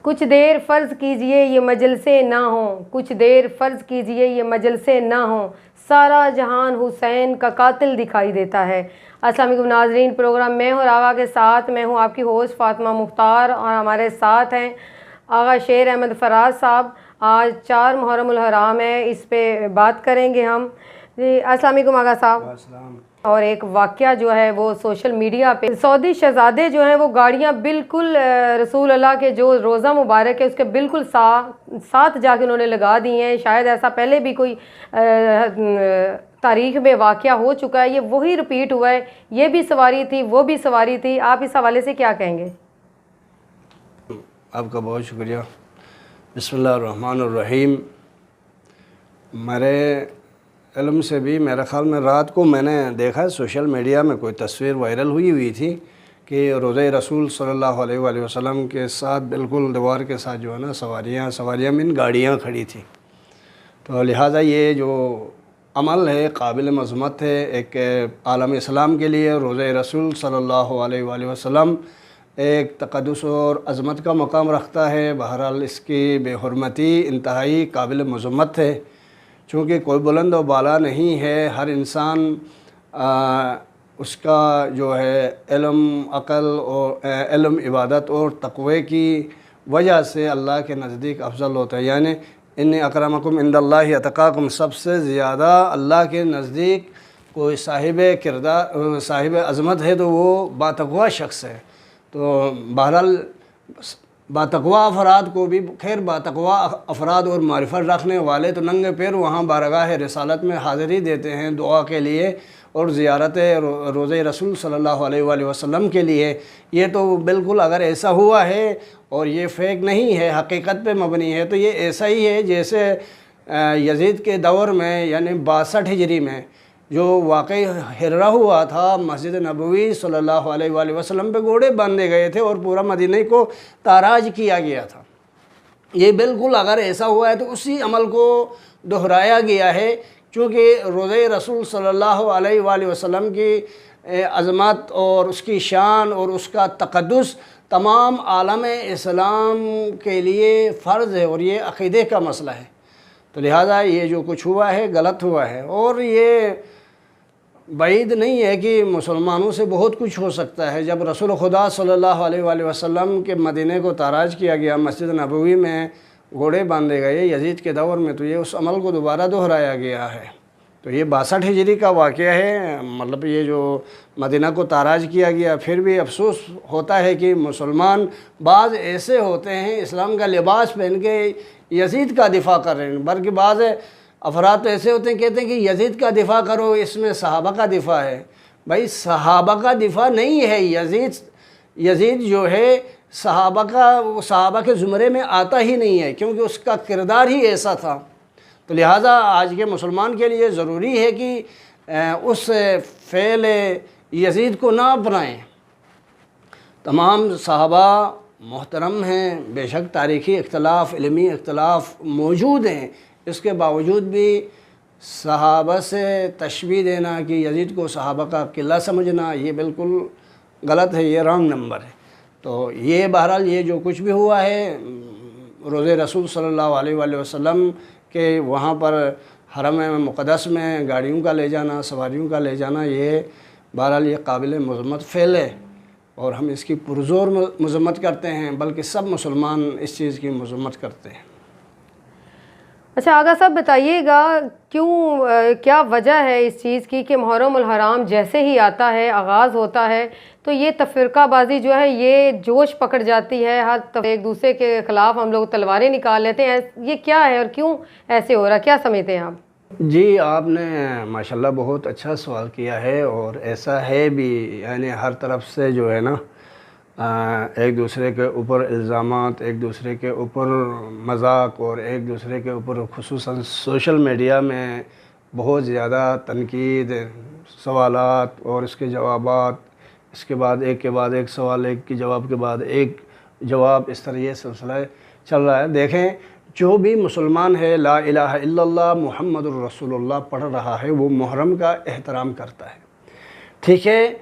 کچھ دیر فرض کیجئے یہ مجلسیں نہ ہوں، کچھ دیر فرض کیجئے یہ مجلسیں نہ ہوں، سارا جہان حسین کا قاتل دکھائی دیتا ہے۔ السلام علیکم ناظرین، پروگرام میں ہوں آغا کے ساتھ میں ہوں آپ کی ہوسٹ فاطمہ مختار، اور ہمارے ساتھ ہیں آغا شیر احمد فراز صاحب۔ آج 4 محرم الحرام ہے، اس پہ بات کریں گے ہم۔ جی السلام علیکم آغا صاحب۔ اور ایک واقعہ جو ہے وہ سوشل میڈیا پہ، سعودی شہزادے جو ہیں وہ گاڑیاں بالکل رسول اللہ کے جو روزہ مبارک ہے اس کے بالکل ساتھ جا کے انہوں نے لگا دی ہیں۔ شاید ایسا پہلے بھی کوئی تاریخ میں واقعہ ہو چکا ہے، یہ وہی رپیٹ ہوا ہے، یہ بھی سواری تھی وہ بھی سواری تھی۔ آپ اس حوالے سے کیا کہیں گے؟ آپ کا بہت شکریہ۔ بسم اللہ الرحمن الرحیم۔ میرے علم سے بھی میرا خیال میں رات کو میں نے دیکھا سوشل میڈیا میں کوئی تصویر وائرل ہوئی تھی کہ روضہ رسول صلی اللہ علیہ وآلہ وسلم کے ساتھ بالکل دیوار کے ساتھ جو ہے نا سواریاں من گاڑیاں کھڑی تھیں۔ تو لہٰذا یہ جو عمل ہے قابل مذمت ہے ایک عالم اسلام کے لیے۔ روضہ رسول صلی اللہ علیہ وآلہ وسلم ایک تقدس اور عظمت کا مقام رکھتا ہے، بہرحال اس کی بے حرمتی انتہائی قابل مذمت ہے، چونکہ کوئی بلند و بالا نہیں ہے۔ ہر انسان اس کا جو ہے علم، عقل اور علم، عبادت اور تقوی کی وجہ سے اللہ کے نزدیک افضل ہوتا ہے، یعنی ان اکرمکم عند اللہ اتقاکم، سب سے زیادہ اللہ کے نزدیک کوئی صاحب کردار، صاحب عظمت ہے تو وہ باتقوا شخص ہے۔ تو بہرحال باتقوا افراد کو بھی، خیر باتقوا افراد اور معرفت رکھنے والے تو ننگے پیر وہاں بارگاہ رسالت میں حاضری دیتے ہیں دعا کے لیے اور زیارت روضہ رسول صلی اللہ علیہ وآلہ وسلم کے لیے۔ یہ تو بالکل اگر ایسا ہوا ہے اور یہ فیک نہیں ہے، حقیقت پہ مبنی ہے، تو یہ ایسا ہی ہے جیسے یزید کے دور میں یعنی 62 ہجری میں جو واقعی ہررا ہوا تھا، مسجد نبوی صلی اللہ علیہ وآلہ وسلم پہ گھوڑے باندھے گئے تھے اور پورا مدینہ کو تاراج کیا گیا تھا۔ یہ بالکل اگر ایسا ہوا ہے تو اسی عمل کو دہرایا گیا ہے، چونکہ روضہ رسول صلی اللہ علیہ وآلہ وسلم کی عظمت اور اس کی شان اور اس کا تقدس تمام عالم اسلام کے لیے فرض ہے اور یہ عقیدے کا مسئلہ ہے۔ تو لہٰذا یہ جو کچھ ہوا ہے غلط ہوا ہے، اور یہ بعید نہیں ہے کہ مسلمانوں سے بہت کچھ ہو سکتا ہے۔ جب رسول خدا صلی اللہ علیہ وآلہ وسلم کے مدینہ کو تاراج کیا گیا، مسجد نبوی میں گھوڑے باندھے گئے یزید کے دور میں، تو یہ اس عمل کو دوبارہ دہرایا گیا ہے۔ تو یہ 62 ہجری کا واقعہ ہے، مطلب یہ جو مدینہ کو تاراج کیا گیا۔ پھر بھی افسوس ہوتا ہے کہ مسلمان بعض ایسے ہوتے ہیں اسلام کا لباس پہن کے یزید کا دفاع کر رہے ہیں، بلکہ بعض افراد تو ایسے ہوتے ہیں کہتے ہیں کہ یزید کا دفاع کرو، اس میں صحابہ کا دفاع ہے۔ بھائی صحابہ کا دفاع نہیں ہے، یزید جو ہے صحابہ کے زمرے میں آتا ہی نہیں ہے، کیونکہ اس کا کردار ہی ایسا تھا۔ تو لہٰذا آج کے مسلمان کے لیے ضروری ہے کہ اس فعل یزید کو نہ اپنائیں۔ تمام صحابہ محترم ہیں، بے شک تاریخی اختلاف، علمی اختلاف موجود ہیں، اس کے باوجود بھی صحابہ سے تشبیہ دینا کہ یزید کو صحابہ کا قلہ سمجھنا، یہ بالکل غلط ہے، یہ رانگ نمبر ہے۔ تو یہ بہرحال یہ جو کچھ بھی ہوا ہے روضہ رسول صلی اللہ علیہ وآلہ وسلم کہ وہاں پر حرم مقدس میں گاڑیوں کا لے جانا، سواریوں کا لے جانا، یہ بہرحال یہ قابل مذمت فعل ہے اور ہم اس کی پرزور مذمت کرتے ہیں، بلکہ سب مسلمان اس چیز کی مذمت کرتے ہیں۔ اچھا آغا صاحب بتائیے گا کیا وجہ ہے اس چیز کی کہ محرم الحرام جیسے ہی آتا ہے، آغاز ہوتا ہے، تو یہ تفرقہ بازی جو ہے یہ جوش پکڑ جاتی ہے، ہر ایک دوسرے کے خلاف ہم لوگ تلواریں نکال لیتے ہیں، یہ کیا ہے اور کیوں ایسے ہو رہا ہے، کیا سمجھتے ہیں آپ؟ جی آپ نے ماشاءاللہ بہت اچھا سوال کیا ہے، اور ایسا ہے بھی، یعنی ہر طرف سے جو ہے نا ایک دوسرے کے اوپر الزامات، ایک دوسرے کے اوپر مذاق، اور ایک دوسرے کے اوپر خصوصاً سوشل میڈیا میں بہت زیادہ تنقید، سوالات اور اس کے جوابات، اس کے بعد ایک کے بعد ایک سوال، ایک کے جواب کے بعد ایک جواب، اس طرح یہ سلسلہ چل رہا ہے۔ دیکھیں جو بھی مسلمان ہے لا الہ الا اللہ محمد الرسول اللہ پڑھ رہا ہے وہ محرم کا احترام کرتا ہے، ٹھیک ہے۔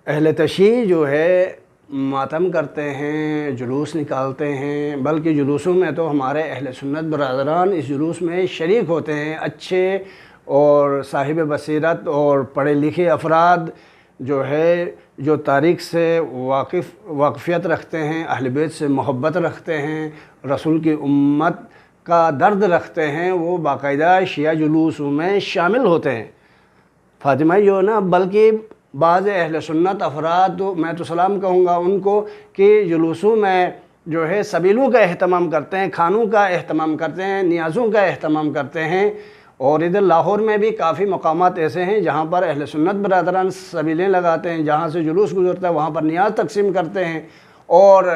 اہل تشیع جو ہے मातम करते हैं, जुलूस निकालते हैं, बल्कि जुलूसों में तो हमारे अहले सुन्नत बरादरान इस जुलूस में शरीक होते हैं। अच्छे और साहिब बसीरत और पढ़े लिखे अफराद जो है, जो तारीख़ से वाक़फ़ियत रखते हैं, अहले बैत से मोहब्बत रखते हैं, रसूल की उम्मत का दर्द रखते हैं, वो बाकायदा शिया जुलूसों में शामिल होते हैं। फ़ातिमा जो ना, बल्कि बाज़ अहले सुन्नत अफराद तो मैं तो सलाम कहूँगा उनको कि जुलूसों में जो है सबीलों का अहतमाम करते हैं, खानों का अहतमाम करते हैं, नियाज़ों का अहतमाम करते हैं। और इधर लाहौर में भी काफ़ी मकामात ऐसे हैं जहाँ पर अहले सुन्नत बरादरान सबीलें लगाते हैं, जहाँ से जुलूस गुजरता है वहाँ पर नियाज़ तकसीम करते हैं। और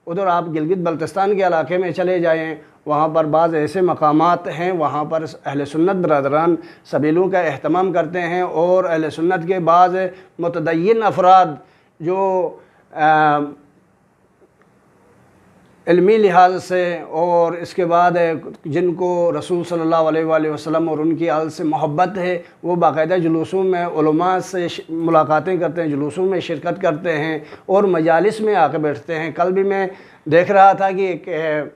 उधर आप गिलगित बल्तिस्तान के इलाके में चले जाएँ, वहाँ पर बाज़ ऐसे मकामात हैं वहाँ पर अहले सुन्नत बरादरान सबीलों का अहतमाम करते हैं। और अहले सुन्नत के बाज़ मुतदय्यिन अफराद जो इल्मी लिहाज से और इसके बाद जिनको रसूल सल्लल्लाहु अलैहि वसल्लम और उनकी आल से मोहब्बत है, वो बाकायदा जुलूसों में उलमा से मुलाकातें करते हैं, जुलूसों में शिरकत करते हैं और मजालिस में आकर बैठते हैं। कल भी मैं देख रहा था कि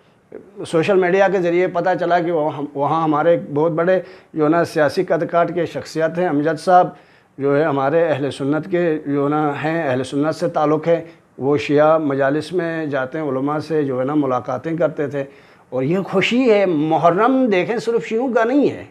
सोशल मीडिया के ज़रिए पता चला कि वहाँ हमारे बहुत बड़े जो ना सियासी कद काट के शख्सियत हैं, अमजद साहब जो है हमारे अहले सुन्नत के जो ना हैं, अहले सुन्नत से ताल्लुक़ है, वो शिया मजालिस में जाते हैं, उलमा से जो है ना मुलाकातें करते थे। और ये खुशी है। मुहर्रम देखें सिर्फ शियों का नहीं है।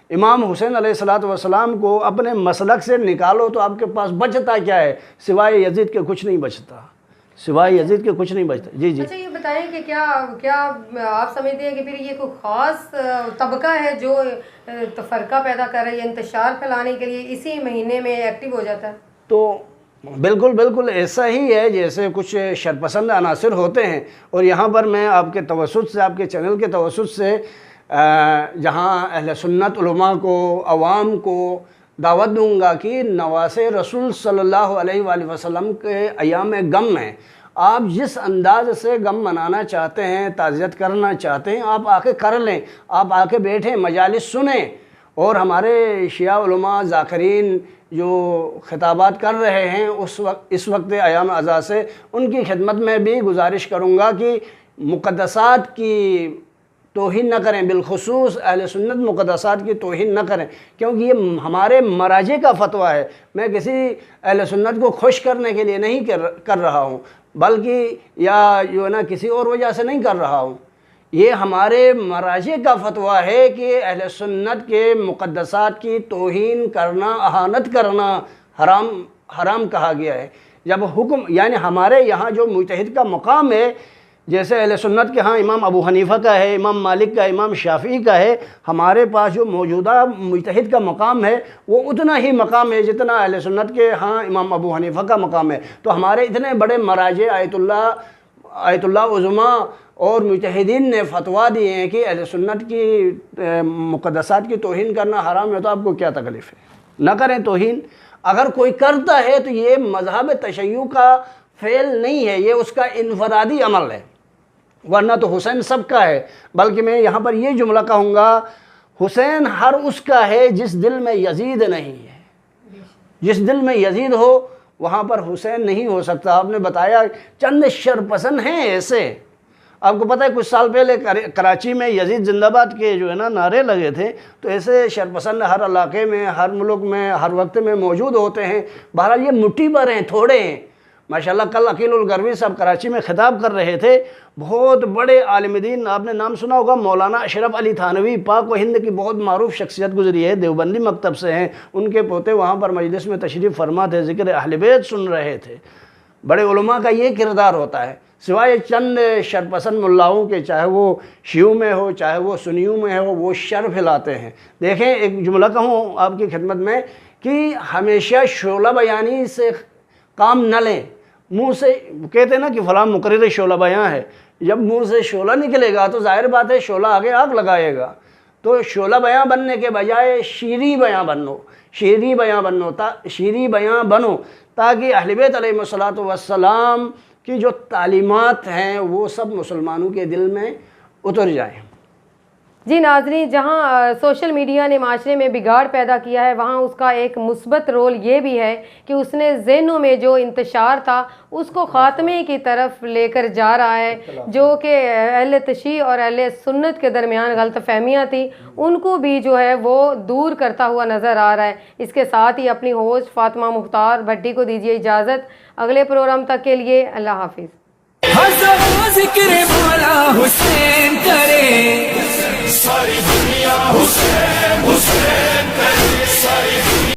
इमाम हुसैन अलैहिस्सलातु वस्सलाम को अपने मसलक से निकालो तो आपके पास बचता क्या है? सिवाय यजीद के कुछ नहीं बचता, सिवाय यजीद के कुछ नहीं बचता। जी जी। अच्छा, ये बताएं कि क्या आप समझते हैं कि फिर ये कोई ख़ास तबका है जो तफरका पैदा कर रही है, इंतशार फैलाने के लिए इसी महीने में एक्टिव हो जाता है? तो बिल्कुल बिल्कुल ऐसा ही है जैसे कुछ शरपसंद अनासर होते हैं। और यहाँ पर मैं आपके तवस्सुत से, आपके चैनल के तवस्सुत से जहाँ अहले सुन्नत उलमा को, अवाम को दावत दूंगा कि नवासे रसूल सल्लल्लाहु अलैहि वसल्लम के अयाम गम में आप जिस अंदाज से गम मनाना चाहते हैं, ताज़ियत करना चाहते हैं, आप आके कर लें, आप आके बैठें, मजालिस सुनें। और हमारे शिया उलमा ज़ाकिरीन जो खिताबात कर रहे हैं इस वक्त अयाम अज़ा से, उनकी खिदमत में भी गुजारिश करूँगा कि मुक़द्दसात की तौहीन न करें, बिलखुसूस अहले सुन्नत मुक़द्दसात की तौहीन न करें, क्योंकि ये हमारे मराजे का फ़तवा है। मैं किसी अहले सुन्नत को खुश करने के लिए नहीं कर रहा हूँ, बल्कि या जो ना किसी और वजह से नहीं कर रहा हूँ। ये हमारे मराजे का फ़तवा है कि अहले सुन्नत के मुक़द्दसात की तौहीन करना, अहानत करना हराम कहा गया है। जब हुक्म यानी हमारे यहाँ जो मुजतहिद का मकाम है, जैसे अहले सुन्नत के यहाँ इमाम अबू हनीफ़ा का है, इमाम मालिक का, इमाम शाफ़ी का है, हमारे पास जो मौजूदा मुजतहिद का मकाम है वो उतना ही मकाम है जितना अहले सुन्नत के यहाँ इमाम अबू हनीफ़ा का मकाम है। तो हमारे इतने बड़े मराजे आयतुल्लाह उज़्मा और मुजतहिदीन ने फतवा दिए हैं कि अहले सुन्नत की मुक़द्दसात की तौहीन करना हराम है, तो आपको क्या तकलीफ़ है? न करें तौहीन। अगर कोई करता है तो ये मज़हब तशय्युअ का फ़ेल नहीं है, ये उसका इनफरादी अमल है, वरना तो हुसैन सबका है। बल्कि मैं यहाँ पर ये जुमला कहूँगा, हुसैन हर उसका है जिस दिल में यजीद नहीं है। जिस दिल में यजीद हो वहाँ पर हुसैन नहीं हो सकता। आपने बताया चंद शरपसंद हैं ऐसे। आपको पता है कुछ साल पहले कराची में यजीद जिंदाबाद के जो है ना नारे लगे थे, तो ऐसे शरपसंद हर इलाके में, हर मुल्क में, हर वक्त में मौजूद होते हैं। बहरहाल ये मुट्ठी भर हैं, थोड़े हैं। माशाल्लाह कल अकील उल गरवी साहब कराची में खिताब कर रहे थे, बहुत बड़े आलिम दीन, आपने नाम सुना होगा मौलाना अशरफ अली थानवी, पाक व हिंद की बहुत मारूफ शख्सियत गुजरी है, देवबंदी मकतब से हैं। उनके पोते वहाँ पर मजलिस में तशरीफ़ फरमा थे, ज़िक्र अहले बैत सुन रहे थे। बड़े उलमा का ये किरदार होता है। सिवाय चंद शरपसंद मुल्लाओं के, चाहे वो शियों में हो चाहे वो सुन्नियों में हो, वो शर फैलाते हैं। देखें, एक जुमला कहूँ आपकी खिदमत में कि हमेशा शोला बयानी से काम न लें। मुँह से कहते हैं ना कि फ़लाँ मुकर्रिर शोला बयां है, जब मुँह से शोला निकलेगा तो जाहिर बात है शोला आगे आग लगाएगा। तो शोला बयां बनने के बजाय शीरी बयां बनो, शीरी बयां बनो, ताकि अहले बैत अलैहिस्सलातु वस्सलाम की जो तालीमात हैं वो सब मुसलमानों के दिल में उतर जाएं। جی ناظرین، جہاں سوشل میڈیا نے معاشرے میں بگاڑ پیدا کیا ہے، وہاں اس کا ایک مثبت رول یہ بھی ہے کہ اس نے ذہنوں میں جو انتشار تھا اس کو خاتمے کی طرف لے کر جا رہا ہے، جو کہ اہل تشیع اور اہل سنت کے درمیان غلط فہمیاں تھیں ان کو بھی جو ہے وہ دور کرتا ہوا نظر آ رہا ہے۔ اس کے ساتھ ہی اپنی ہوسٹ فاطمہ مختار بھٹی کو دیجیے اجازت، اگلے پروگرام تک کے لیے اللہ حافظ۔